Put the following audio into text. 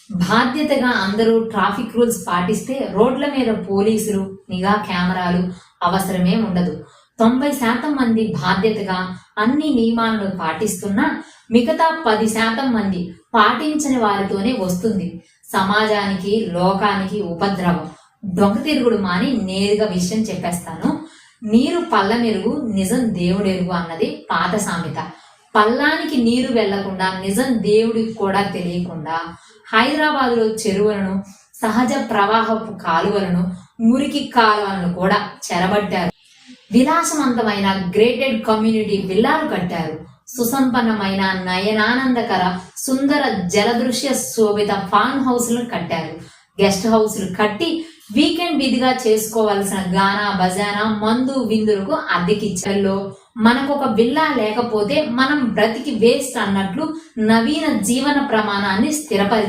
బాధ్యతగా అందరూ traffic rules పాటిస్తే రోడ్ల మీద పోలీసులు, నిఘా కెమెరాలు అవసరమే ఉండదు. 90% మంది బాధ్యతగా అన్ని నియమాలను పాటిస్తున్నా మిగతా 10% మంది పాటించని వారితోనే వస్తుంది సమాజానికి, లోకానికి ఉపద్రవం. దొంగ తిరుగుడు మాని నేరుగా విషయం చెప్పేస్తాను. నీరు పల్ల మెరుగు, నిజం దేవుడెరుగు అన్నది పాత సామెత. పల్లానికి నీరు వెళ్లకుండా, నిజం దేవుడికి కూడా తెలియకుండా హైదరాబాద్లో చెరువులను, సహజ ప్రవాహపు కాలువలను, మురికి కాలువలను కూడా చెరబట్టారు. విలాసవంతమైన గ్రేటెడ్ కమ్యూనిటీ విల్లాలు కట్టారు. సుసంపన్నమైన నయనానందకర సుందర జలదృశ్య శోభిత ఫామ్ హౌస్లను కట్టారు. గెస్ట్ హౌస్లు కట్టి వీకెండ్ విధిగా చేసుకోవాల్సిన గానా బజానా, మందు విందులకు అద్దెకిచ్చాల్లో మనకొక విల్లా లేకపోతే మనం బ్రతికి వేస్ట్ అన్నట్లు నవీన జీవన ప్రమాణాన్ని స్థిరపరిచారు.